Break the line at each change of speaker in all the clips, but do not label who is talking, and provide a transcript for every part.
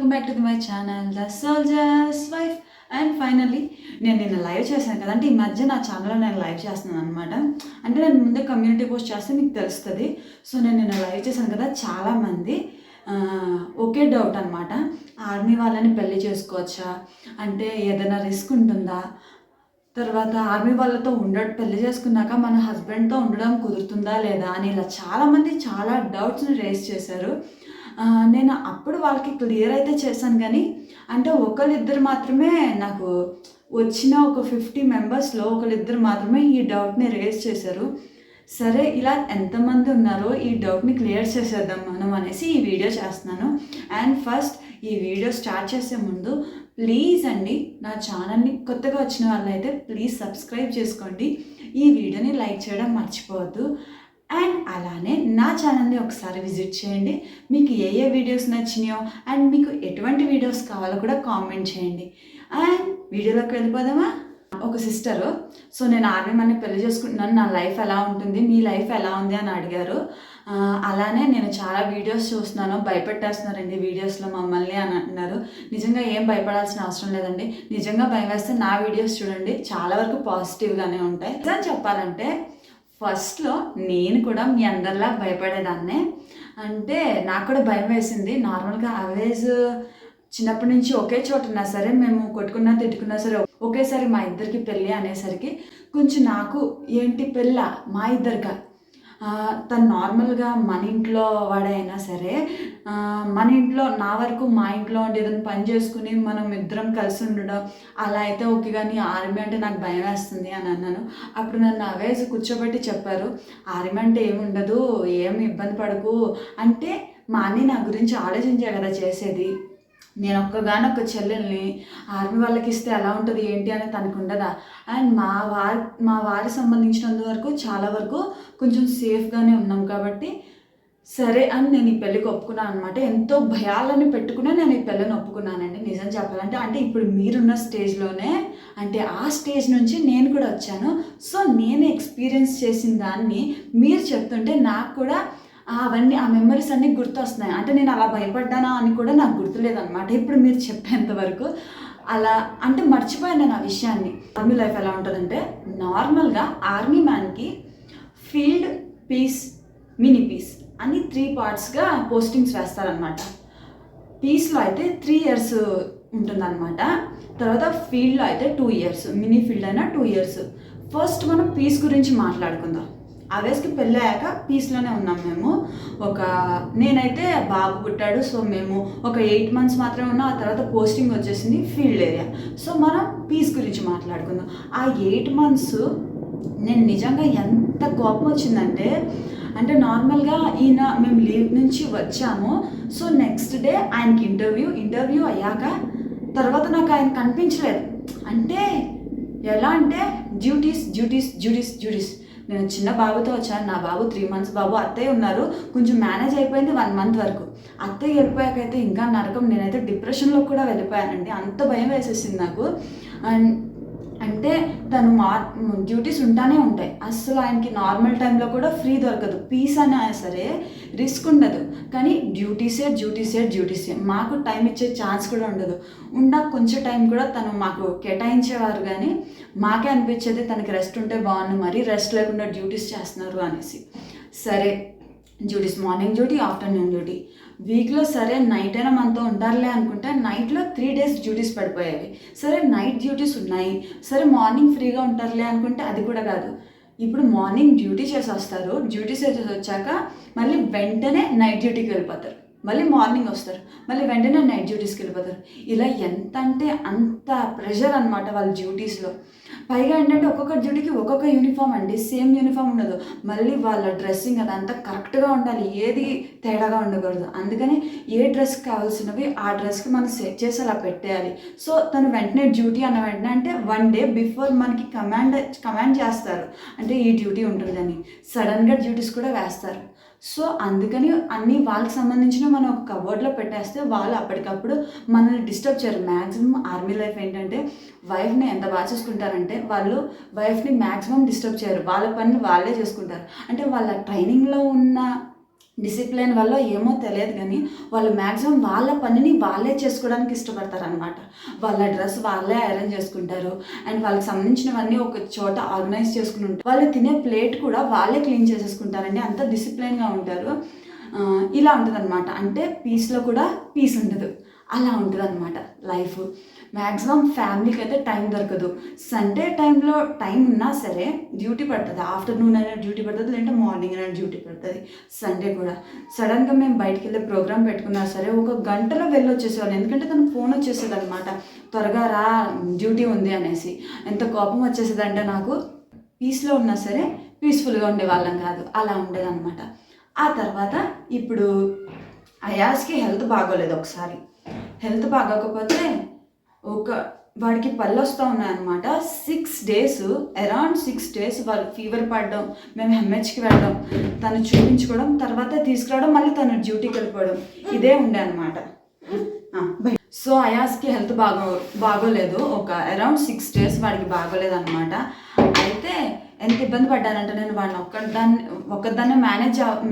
Welcome back to my channel the soldiers wife. And finally నేను నిన్న live చేశాను కదా, అంటే ఈ మధ్య నా ఛానల్లో నేను లైవ్ చేస్తున్నాను అనమాట. అంటే నేను ముందే కమ్యూనిటీ పోస్ట్ చేస్తే మీకు తెలుస్తుంది. సో నేను నిన్న లైవ్ చేశాను కదా, చాలామంది ఒకే డౌట్ అనమాట. ఆర్మీ వాళ్ళని పెళ్లి చేసుకోవచ్చా, అంటే ఏదైనా రిస్క్ ఉంటుందా, తర్వాత ఆర్మీ వాళ్ళతో పెళ్లి చేసుకున్నాక మన హస్బెండ్తో ఉండడం కుదురుతుందా లేదా అని ఇలా చాలామంది చాలా డౌట్స్ని రేస్ చేశారు. నేను అప్పుడు వాళ్ళకి క్లియర్ అయితే చేశాను, కానీ అంటే ఒకరిద్దరు మాత్రమే నాకు వచ్చిన ఒక 50 మెంబర్స్లో ఒకరిద్దరు మాత్రమే ఈ డౌట్ని రేస్ చేశారు. సరే, ఇలా ఎంతమంది ఉన్నారో ఈ డౌట్ని క్లియర్ చేసేద్దాం మనం అనేసి ఈ వీడియో చేస్తున్నాను. అండ్ ఫస్ట్ ఈ వీడియో స్టార్ట్ చేసే ముందు ప్లీజ్ అండి, నా ఛానల్ని కొత్తగా వచ్చిన వాళ్ళైతే ప్లీజ్ సబ్స్క్రైబ్ చేసుకోండి, ఈ వీడియోని లైక్ చేయడం మర్చిపోవద్దు. అండ్ అలానే నా ఛానల్ని ఒకసారి విజిట్ చేయండి. మీకు ఏ ఏ వీడియోస్ నచ్చినాయో అండ్ మీకు ఎటువంటి వీడియోస్ కావాలో కూడా కామెంట్ చేయండి. అండ్ వీడియోలోకి వెళ్ళిపోదామా? ఒక సిస్టరు, సో నేను ఆర్మీ మని పెళ్లి చేసుకుంటున్నాను, నా లైఫ్ ఎలా ఉంటుంది, మీ లైఫ్ ఎలా ఉంది అని అడిగారు. అలానే నేను చాలా వీడియోస్ చూస్తున్నాను, భయపెట్టేస్తున్నారండి వీడియోస్లో మమ్మల్ని అని అంటున్నారు. నిజంగా ఏం భయపడాల్సిన అవసరం లేదండి. నిజంగా భయం వేస్తే నా వీడియోస్ చూడండి, చాలా వరకు పాజిటివ్గానే ఉంటాయి. నిజం చెప్పాలంటే ఫస్ట్లో నేను కూడా మీ అందరిలా భయపడేదాన్నే. అంటే నాకు కూడా భయం వేసింది. నార్మల్గా ఆల్వేజ్ చిన్నప్పటి నుంచి ఒకే చోట ఉన్నా సరే, మేము కొట్టుకున్నా తిట్టుకున్నా సరే ఒకేసారి మా ఇద్దరికి పెళ్ళి అనేసరికి కొంచెం నాకు ఏంటి పెళ్ళ మా ఇద్దరిగా, తను నార్మల్గా మన ఇంట్లో వాడైనా సరే, మన ఇంట్లో నా వరకు మా ఇంట్లో ఉండి ఏదైనా పని చేసుకుని మనం ఇద్దరం కలిసి ఉండడం అలా అయితే ఓకే, కానీ ఆర్మీ అంటే నాకు భయం వేస్తుంది అని అన్నాను. అప్పుడు నన్ను అవేసి కూర్చోబెట్టి చెప్పారు, ఆర్మీ అంటే ఏముండదు, ఏమి ఇబ్బంది పడకు, అంటే మా అన్నీ నా గురించి ఆలోచించే కదా చేసేది, నేను ఒక్కగానొక్క చెల్లెల్ని ఆర్మీ వాళ్ళకి ఇస్తే ఎలా ఉంటుంది ఏంటి అని తనకు ఉండదా, అండ్ మా వారికి సంబంధించినంత వరకు చాలా వరకు కొంచెం సేఫ్గానే ఉన్నాం కాబట్టి సరే అని నేను ఈ పెళ్ళికి ఒప్పుకున్నాను అనమాట. ఎంతో భయాలని పెట్టుకునే నేను ఈ పెళ్ళిని ఒప్పుకున్నానండి. నిజం చెప్పాలంటే అంటే ఇప్పుడు మీరున్న స్టేజ్లోనే, అంటే ఆ స్టేజ్ నుంచి నేను కూడా వచ్చాను. సో నేను ఎక్స్పీరియన్స్ చేసిన దాన్ని మీరు చెప్తుంటే నాకు కూడా అవన్నీ ఆ మెమరీస్ అన్నీ గుర్తొస్తున్నాయి. అంటే నేను అలా భయపడ్డానా అని కూడా నాకు గుర్తులేదన్నమాట ఇప్పుడు మీరు చెప్పేంతవరకు. అలా అంటే మర్చిపోయాను నేను ఆ విషయాన్ని. ఆర్మీ లైఫ్ ఎలా ఉంటుందంటే, నార్మల్గా ఆర్మీ మ్యాన్కి ఫీల్డ్, పీస్, మినీ పీస్ అని 3 పార్ట్స్గా పోస్టింగ్స్ వేస్తారనమాట. పీస్లో అయితే 3 years ఉంటుందన్నమాట. తర్వాత ఫీల్డ్లో అయితే 2 years, మినీ ఫీల్డ్ అయినా 2 years. ఫస్ట్ మనం పీస్ గురించి మాట్లాడుకుందాం. అవేస్కి పెళ్ళి అయ్యాక పీస్లోనే ఉన్నాం మేము. నేనైతే బాబు పుట్టాడు, సో మేము ఒక 8 months మాత్రమే ఉన్నాం. ఆ తర్వాత పోస్టింగ్ వచ్చేసింది ఫీల్డ్ ఏరియా. సో మనం పీస్ గురించి మాట్లాడుకుందాం. ఆ 8 months నేను నిజంగా ఎంత కోపం వచ్చిందంటే, అంటే నార్మల్గా మేము లీవ్ నుంచి వచ్చాము. సో నెక్స్ట్ డే ఆయనకి ఇంటర్వ్యూ అయ్యాక తర్వాత నాకు ఆయన కనిపించలేదు. అంటే ఎలా అంటే డ్యూటీస్. నేను చిన్న బాబుతో వచ్చాను, నా బాబు 3 months బాబు. అత్తయ్య ఉన్నారు, కొంచెం మేనేజ్ అయిపోయింది 1 month వరకు. అత్తయ్య వెళ్ళిపోయాకైతే ఇంకా నరకం. నేనైతే డిప్రెషన్లో కూడా వెళ్ళిపోయానండి, అంత భయం వేసేసింది నాకు. అండ్ అంటే తను డ్యూటీస్ ఉంటానే ఉంటాయి, అస్సలు ఆయనకి నార్మల్ టైంలో కూడా ఫ్రీ దొరకదు. పీస్ అయినా సరే రిస్క్ ఉండదు, కానీ డ్యూటీసే. మాకు టైం ఇచ్చే ఛాన్స్ కూడా ఉండదు. కొంచెం టైం కూడా తను మాకు కేటాయించేవారు, కానీ మాకే అనిపించేది తనకి రెస్ట్ ఉంటే బాగుండు, మరీ రెస్ట్ లేకుండా డ్యూటీస్ చేస్తున్నారు అనేసి. సరే, duties morning duty, afternoon duty. వీక్లో సరే నైట్ అయినా మనతో ఉంటారులే అనుకుంటే నైట్లో 3 days డ్యూటీస్ పడిపోయేవి. సరే నైట్ డ్యూటీస్ ఉన్నాయి, సరే మార్నింగ్ ఫ్రీగా ఉంటారులే అనుకుంటే అది కూడా కాదు. ఇప్పుడు మార్నింగ్ డ్యూటీ చేసి వస్తారు, డ్యూటీస్ చేసి వచ్చాక మళ్ళీ వెంటనే నైట్ డ్యూటీకి వెళ్ళిపోతారు, మళ్ళీ మార్నింగ్ వస్తారు, మళ్ళీ వెంటనే నైట్ డ్యూటీస్కి వెళ్ళిపోతారు. ఇలా ఎంత అంటే అంత ప్రెషర్ అనమాట వాళ్ళ డ్యూటీస్లో. పైగా ఏంటంటే ఒక్కొక్క డ్యూటీకి ఒక్కొక్క యూనిఫామ్ అండి, సేమ్ యూనిఫామ్ ఉండదు. మళ్ళీ వాళ్ళ డ్రెస్సింగ్ అదంతా కరెక్ట్గా ఉండాలి, ఏది తేడాగా ఉండకూడదు. అందుకని ఏ డ్రెస్కి కావాల్సినవి ఆ డ్రెస్కి మనం సెట్ చేసి అలా పెట్టేయాలి. సో తను వెంటనే డ్యూటీ అన్న వెంటనే అంటే 1 day బిఫోర్ మనకి కమాండ్ చేస్తారు, అంటే ఈ డ్యూటీ ఉంటుందని. సడన్గా డ్యూటీస్ కూడా వేస్తారు. సో అందుకని అన్నీ వాళ్ళకి సంబంధించినవి మనం ఒక కబోర్డ్లో పెట్టేస్తే వాళ్ళు అప్పటికప్పుడు మనల్ని డిస్టర్బ్ చేయరు. మ్యాక్సిమం ఆర్మీ లైఫ్ ఏంటంటే వైఫ్ని ఎంత బాగా చూసుకుంటారంటే వాళ్ళు వైఫ్ని మ్యాక్సిమం డిస్టర్బ్ చేయరు, వాళ్ళ పని వాళ్ళే చేసుకుంటారు. అంటే వాళ్ళ ట్రైనింగ్లో ఉన్న డిసిప్లిన్ వల్ల ఏమో తెలియదు కానీ వాళ్ళు మ్యాక్సిమం వాళ్ళ పనిని వాళ్ళే చేసుకోవడానికి ఇష్టపడతారనమాట. వాళ్ళ డ్రెస్ వాళ్ళే ఐరన్ చేసుకుంటారు అండ్ వాళ్ళకి సంబంధించినవన్నీ ఒక చోట ఆర్గనైజ్ చేసుకుని ఉంటారు. వాళ్ళు తినే ప్లేట్ కూడా వాళ్ళే క్లీన్ చేసేసుకుంటారండి. అంత డిసిప్లిన్గా ఉంటారు. ఇలా ఉంటుంది అనమాట. అంటే పీస్లో కూడా పీస్ ఉండదు, అలా ఉంటుంది అనమాట లైఫ్. మ్యాక్సిమం ఫ్యామిలీకి అయితే టైం దొరకదు. సండే టైంలో టైం ఉన్నా సరే డ్యూటీ పడుతుంది. ఆఫ్టర్నూన్ అయినా డ్యూటీ పడుతుంది, లేదంటే మార్నింగ్ అయినా డ్యూటీ పడుతుంది. సండే కూడా సడన్గా మేము బయటికి వెళ్ళే ప్రోగ్రామ్ పెట్టుకున్నా సరే 1 గంటలో వెళ్ళి వచ్చేసేవాళ్ళు. ఎందుకంటే తనకు ఫోన్ వచ్చేసేది అనమాట, త్వరగా రా డ్యూటీ ఉంది అనేసి. ఎంత కోపం వచ్చేసేదంటే నాకు, పీస్లో ఉన్నా సరే పీస్ఫుల్గా ఉండేవాళ్ళం కాదు, అలా ఉండేదన్నమాట. ఆ తర్వాత ఇప్పుడు అయాస్కి హెల్త్ బాగోలేదు. ఒకసారి హెల్త్ బాగోకపోతే వాడికి పళ్ళు వస్తూ ఉన్నాయన్నమాట. 6 days, అరౌండ్ 6 days వాళ్ళు ఫీవర్ పడడం, మేము ఎంహెచ్కి వెళ్ళడం, తను చూపించుకోవడం, తర్వాత తీసుకురావడం, మళ్ళీ తను డ్యూటీకి వెళ్ళిపోవడం, ఇదే ఉండే అనమాట. సో అయాస్కి హెల్త్ బాగోలేదు. అరౌండ్ 6 days వాడికి బాగోలేదు అనమాట. అయితే ఎంత ఇబ్బంది పడ్డానంటే నేను వాడిని ఒక్కదాన్నే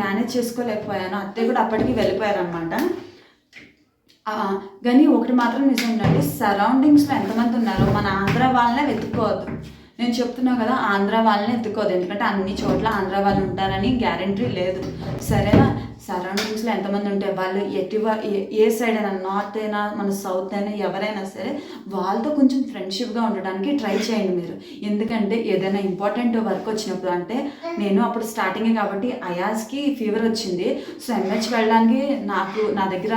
మేనేజ్ చేసుకోలేకపోయాను. అత్తయ్య కూడా అప్పటికి వెళ్ళిపోయారనమాట. కానీ ఒకటి మాత్రం నిజం ఉందండి, సరౌండింగ్స్లో ఎంతమంది ఉన్నారో మన ఆంధ్ర వాళ్ళనే వెతుక్కోవద్దు. నేను చెప్తున్నా కదా, ఆంధ్ర వాళ్ళని ఎత్తుకోవద్దు. ఎందుకంటే అన్ని చోట్ల ఆంధ్ర వాళ్ళు ఉంటారని గ్యారంటీ లేదు, సరేనా? సరౌండింగ్స్లో ఎంతమంది ఉంటే వాళ్ళు ఏ సైడ్ అయినా, నార్త్ అయినా మన సౌత్ అయినా ఎవరైనా సరే వాళ్ళతో కొంచెం ఫ్రెండ్షిప్గా ఉండడానికి ట్రై చేయండి మీరు. ఎందుకంటే ఏదైనా ఇంపార్టెంట్ వర్క్ వచ్చినప్పుడు, అంటే నేను అప్పుడు స్టార్టింగే కాబట్టి అయాస్కి ఫీవర్ వచ్చింది. సో ఎంహెచ్ వెళ్ళడానికి నా దగ్గర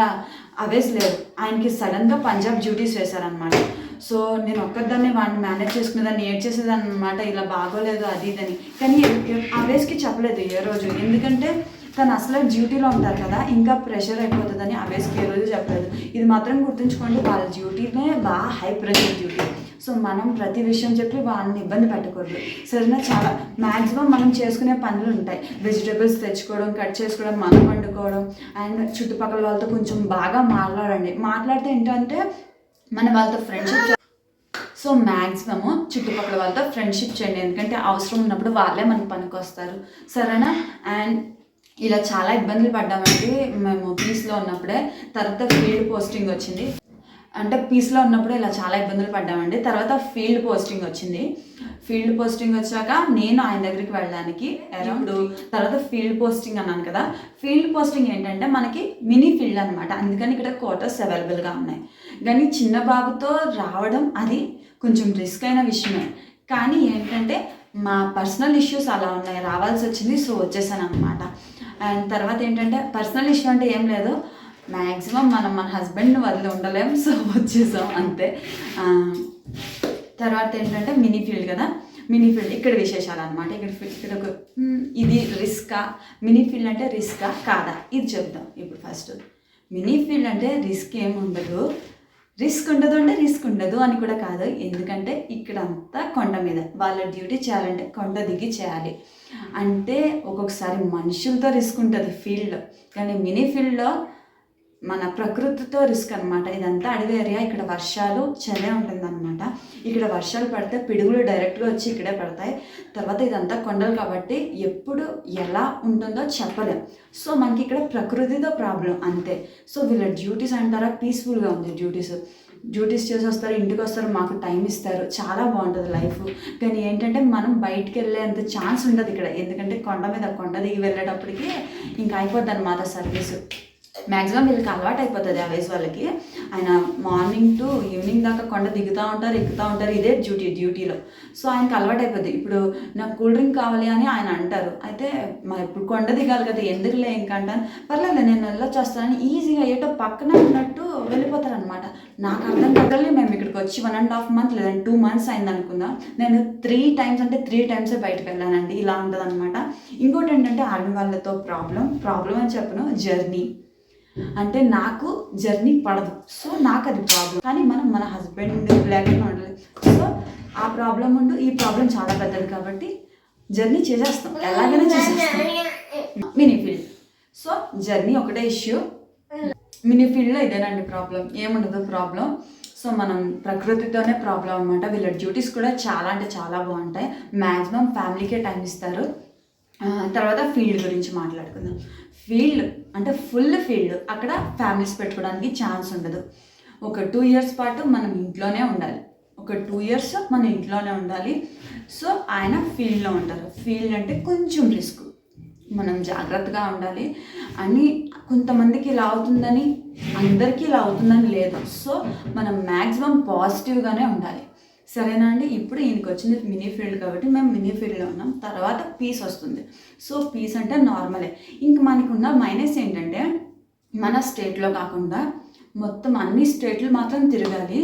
అవేస్ లేదు. ఆయనకి సడన్గా పంజాబ్ డ్యూటీస్ వేశారనమాట. సో నేను ఒక్కదాన్ని వాడిని మేనేజ్ చేసుకునేదాన్ని, ఏడ్చేసేదాన్ని అనమాట, ఇలా బాగోలేదు అది ఇదని. కానీ అవేస్కి చెప్పలేదు ఏ రోజు, ఎందుకంటే తను అసలు డ్యూటీలో ఉంటారు కదా, ఇంకా ప్రెషర్ అయిపోతుందని అవేస్కి ఏ రోజు చెప్పలేదు. ఇది మాత్రం గుర్తుంచుకోండి, వాళ్ళ డ్యూటీనే బాగా హై ప్రెషర్ డ్యూటీ. సో మనం ప్రతి విషయం చెప్పి వాళ్ళని ఇబ్బంది పెట్టకూడదు, సరేనా? చాలా మ్యాక్సిమం మనం చేసుకునే పనులు ఉంటాయి. వెజిటేబుల్స్ తెచ్చుకోవడం, కట్ చేసుకోవడం, మనం వండుకోవడం, అండ్ చుట్టుపక్కల వాళ్ళతో కొంచెం బాగా మాట్లాడితే ఏంటంటే మన వాళ్ళతో ఫ్రెండ్షిప్. సో మ్యాక్సిమము చుట్టుపక్కల వాళ్ళతో ఫ్రెండ్షిప్ చేయండి, ఎందుకంటే అవసరం ఉన్నప్పుడు వాళ్ళే మనకు పనికి వస్తారు, సరేనా? అండ్ ఇలా చాలా ఇబ్బందులు పడ్డామండి మేము పీస్లో ఉన్నప్పుడే. తర్వాత ఫీల్డ్ పోస్టింగ్ వచ్చింది. అంటే పీస్లో ఉన్నప్పుడు ఇలా చాలా ఇబ్బందులు పడ్డామండి. తర్వాత ఫీల్డ్ పోస్టింగ్ వచ్చింది. ఫీల్డ్ పోస్టింగ్ వచ్చాక నేను ఆయన దగ్గరికి వెళ్ళడానికి అరౌండ్, తర్వాత ఫీల్డ్ పోస్టింగ్ అన్నాను కదా, ఫీల్డ్ పోస్టింగ్ ఏంటంటే మనకి మినీ ఫీల్డ్ అనమాట. అందుకని ఇక్కడ క్వార్టర్స్ అవైలబుల్గా ఉన్నాయి. కానీ చిన్న బాబుతో రావడం అది కొంచెం రిస్క్ అయిన విషయమే. కానీ ఏంటంటే మా పర్సనల్ ఇష్యూస్ అలా ఉన్నాయి, రావాల్సి వచ్చింది. సో వచ్చేసాను అనమాట. అండ్ తర్వాత ఏంటంటే పర్సనల్ ఇష్యూ అంటే ఏం లేదు, మ్యాక్సిమం మనం మన హస్బెండ్ని వదిలి ఉండలేము. సో వచ్చేసాం అంతే. తర్వాత ఏంటంటే మినీ ఫీల్డ్ కదా, మినీ ఫీల్డ్ ఇక్కడ విశేషాలు అనమాట. ఇక్కడ ఒక ఇది రిస్కా, మినీ ఫీల్డ్ అంటే రిస్కా కాదా ఇది చెప్తాం ఇప్పుడు. ఫస్ట్ మినీ ఫీల్డ్ అంటే రిస్క్ ఏమి ఉండదు, రిస్క్ ఉండదు అంటే రిస్క్ ఉండదు అని కూడా కాదు. ఎందుకంటే ఇక్కడ అంతా కొండ మీద, వాళ్ళ డ్యూటీ చేయాలంటే కొండ దిగి చేయాలి. అంటే ఒక్కొక్కసారి మనుషులతో రిస్క్ ఉంటుంది ఫీల్డ్లో, కానీ మినీ ఫీల్డ్లో మన ప్రకృతితో రిస్క్ అనమాట. ఇదంతా అడవి ఏరియా, ఇక్కడ వర్షాలు చలే ఉంటుందన్నమాట. ఇక్కడ వర్షాలు పడితే పిడుగులు డైరెక్ట్గా వచ్చి ఇక్కడే పడతాయి. తర్వాత ఇదంతా కొండలు కాబట్టి ఎప్పుడు ఎలా ఉంటుందో చెప్పలేం. సో మనకి ఇక్కడ ప్రకృతితో ప్రాబ్లం అంతే. సో వీళ్ళ డ్యూటీస్ అంటారా, పీస్ఫుల్గా ఉంది డ్యూటీస్ చేసి వస్తారు, ఇంటికి వస్తారు, మాకు టైం ఇస్తారు, చాలా బాగుంటుంది లైఫ్. కానీ ఏంటంటే మనం బయటికి వెళ్ళేంత ఛాన్స్ ఉండదు ఇక్కడ, ఎందుకంటే కొండ దిగి వెళ్ళేటప్పటికి ఇంకా అయిపోద్ది అనమాట సర్వీసు. మ్యాక్సిమం వీళ్ళకి అలవాటు అయిపోతుంది ఆ వయసు వాళ్ళకి. ఆయన మార్నింగ్ టు ఈవినింగ్ దాకా కొండ దిగుతూ ఉంటారు, ఎక్కుతూ ఉంటారు, ఇదే డ్యూటీలో. సో ఆయనకి అలవాటు అయిపోద్ది. ఇప్పుడు నాకు కూల్ డ్రింక్ కావాలి అని ఆయన అంటారు, అయితే ఇప్పుడు కొండ దిగాలి కదా ఎందుకులే ఇంకంటాను, పర్లేదు నేను వెళ్ళొచ్చేస్తానని ఈజీగా ఏటో పక్కన ఉన్నట్టు వెళ్ళిపోతారనమాట. నాకు అర్థం కావాలి. మేము ఇక్కడికి వచ్చి 1.5 months లేదంటే 2 months అయింది అనుకుందాం, నేను 3 times అంటే 3 times బయటకు వెళ్ళానండి. ఇలా ఉంటుంది అనమాట. ఇంకోటి ఏంటంటే ఆర్మీ వాళ్ళతో ప్రాబ్లం అని చెప్పను, జర్నీ అంటే నాకు జర్నీ పడదు. సో నాకు అది ప్రాబ్లం. కానీ మన హస్బెండ్ లేకుండా ఉండలేదు. సో ఆ ప్రాబ్లం ఈ ప్రాబ్లం చాలా పెద్దది కాబట్టి జర్నీ చేసేస్తాం, ఎలాగైనా చేసేస్తాం. మినీ ఫీల్డ్, సో జర్నీ ఒకటే ఇష్యూ. మినీ ఫీల్డ్లో ఇదేనండి ప్రాబ్లం, ఏముండదు ప్రాబ్లం. సో మనం ప్రకృతితోనే ప్రాబ్లం అనమాట. వీళ్ళ డ్యూటీస్ కూడా చాలా అంటే చాలా బాగుంటాయి. మ్యాక్సిమం ఫ్యామిలీకే టైం ఇస్తారు. తర్వాత ఫీల్డ్ గురించి మాట్లాడుకుందాం. ఫీల్డ్ అంటే ఫుల్ ఫీల్డ్, అక్కడ ఫ్యామిలీస్ పెట్టుకోవడానికి ఛాన్స్ ఉండదు. ఒక 2 ఇయర్స్ పాటు మనం ఇంట్లోనే ఉండాలి. ఒక 2 ఇయర్స్ మనం ఇంట్లోనే ఉండాలి. సో ఆయన ఫీల్డ్లో ఉంటారు. ఫీల్డ్ అంటే కొంచెం రిస్క్, మనం జాగ్రత్తగా ఉండాలి. అని కొంతమందికి ఇలా అవుతుందని, అందరికీ ఇలా అవుతుందని లేదు. సో మనం మ్యాక్సిమం పాజిటివ్గానే ఉండాలి. సరేనా అండి. ఇప్పుడు ఈయనకి వచ్చింది మినీ ఫీల్డ్ కాబట్టి మేము మినీ ఫీల్డ్లో ఉన్నాం. తర్వాత పీస్ వస్తుంది. సో పీస్ అంటే నార్మలే. ఇంక మనకున్న మైనస్ ఏంటంటే మన స్టేట్లో కాకుండా మొత్తం అన్ని స్టేట్లు మాత్రం తిరగాలి.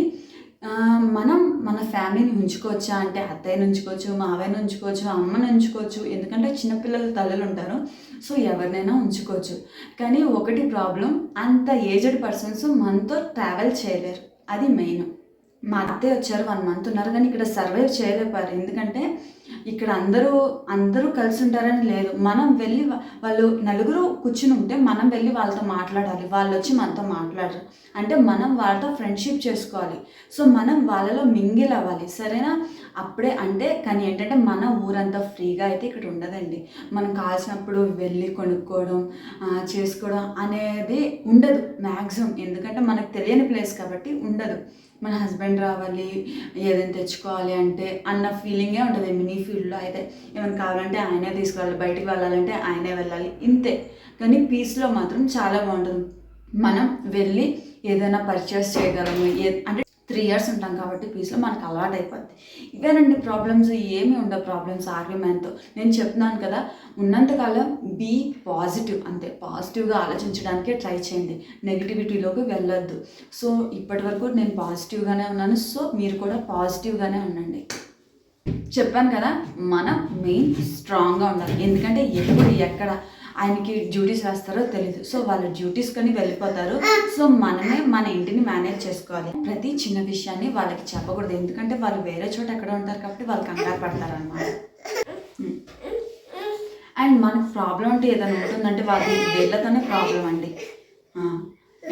మనం మన ఫ్యామిలీని ఉంచుకోవచ్చా అంటే అత్తయ్యని ఉంచుకోవచ్చు, మావయ్యని ఉంచుకోవచ్చు, అమ్మని ఉంచుకోవచ్చు. ఎందుకంటే చిన్నపిల్లల తల్లులు ఉంటారు. సో ఎవరినైనా ఉంచుకోవచ్చు. కానీ ఒకటి ప్రాబ్లం, అంత ఏజ్డ్ పర్సన్స్ మనతో ట్రావెల్ చేయలేరు. అది మెయిన్. మా అత్తయ్య వచ్చారు, 1 మంత్ ఉన్నారు, కానీ ఇక్కడ సర్వైవ్ చేయలేపారు. ఎందుకంటే ఇక్కడ అందరూ కలిసి ఉంటారని లేదు. మనం వెళ్ళి వాళ్ళు నలుగురు కూర్చుని ఉంటే మనం వెళ్ళి వాళ్ళతో మాట్లాడాలి. వాళ్ళు వచ్చి మనతో మాట్లాడరు. అంటే మనం వాళ్ళతో ఫ్రెండ్షిప్ చేసుకోవాలి. సో మనం వాళ్ళలో మింగిల్ అవ్వాలి. సరేనా. అప్పుడే అంటే కానీ ఏంటంటే మన ఊరంతా ఫ్రీగా అయితే ఇక్కడ ఉండదండి. మనం కావాల్సినప్పుడు వెళ్ళి కొనుక్కోవడం చేసుకోవడం అనేది ఉండదు మ్యాక్సిమం. ఎందుకంటే మనకు తెలియని ప్లేస్ కాబట్టి ఉండదు. మన హస్బెండ్ రావాలి, ఏదైనా తెచ్చుకోవాలి అంటే అన్న ఫీలింగే ఉంటుంది. మినీ ఫీల్డ్లో అయితే ఏమైనా కావాలంటే ఆయనే తీసుకురావాలి, బయటికి వెళ్ళాలంటే ఆయనే వెళ్ళాలి, ఇంతే. కానీ పీస్లో మాత్రం చాలా బాగుంటుంది. మనం వెళ్ళి ఏదైనా పర్చేస్ చేయగలము. అంటే 3 ఇయర్స్ ఉంటాం కాబట్టి పీస్లో మనకు అలవాటు అయిపోద్ది. ఇవేనండి ప్రాబ్లమ్స్. ఏమి ఉండవు ప్రాబ్లమ్స్ ఆర్గ్యుమెంట్తో. నేను చెప్తున్నాను కదా, ఉన్నంతకాలం బీ పాజిటివ్, అంతే. పాజిటివ్గా ఆలోచించడానికే ట్రై చేయండి, నెగిటివిటీలోకి వెళ్ళొద్దు. సో ఇప్పటి వరకు నేను పాజిటివ్గానే ఉన్నాను. సో మీరు కూడా పాజిటివ్గానే ఉండండి. చెప్పాను కదా, మనం మెయిన్ స్ట్రాంగ్గా ఉండాలి. ఎందుకంటే ఎప్పుడు ఎక్కడ ఆయనకి డ్యూటీస్ వేస్తారో తెలీదు. సో వాళ్ళ డ్యూటీస్ కానీ వెళ్ళిపోతారు. సో మనమే మన ఇంటిని మేనేజ్ చేసుకోవాలి. ప్రతి చిన్న విషయాన్ని వాళ్ళకి చెప్పకూడదు. ఎందుకంటే వాళ్ళు వేరే చోట ఎక్కడ ఉంటారు కాబట్టి వాళ్ళు కంగారు పడతారు అన్నమాట. అండ్ మనకు ప్రాబ్లం అంటే ఏదైనా ఉంటుందంటే వీళ్ళతోనే ప్రాబ్లం అండి.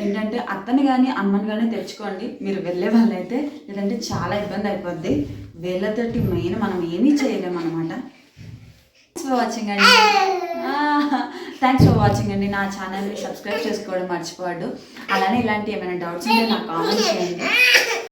ఏంటంటే అత్తని కానీ అమ్మని కానీ తెచ్చుకోండి మీరు వెళ్ళే వాళ్ళైతే. లేదంటే చాలా ఇబ్బంది అయిపోద్ది. వీళ్ళతోటి మెయిన్ మనం ఏమీ చేయలేము అనమాట. థ్యాంక్స్ ఫర్ వాచింగ్ అండి. థ్యాంక్స్ ఫర్ వాచింగ్ అండి. నా ఛానల్ని సబ్స్క్రైబ్ చేసుకోవడం మర్చిపోవద్దు. అలానే ఇలాంటి ఏమైనా డౌట్స్ ఉంటే నాకు కామెంట్ చేయండి.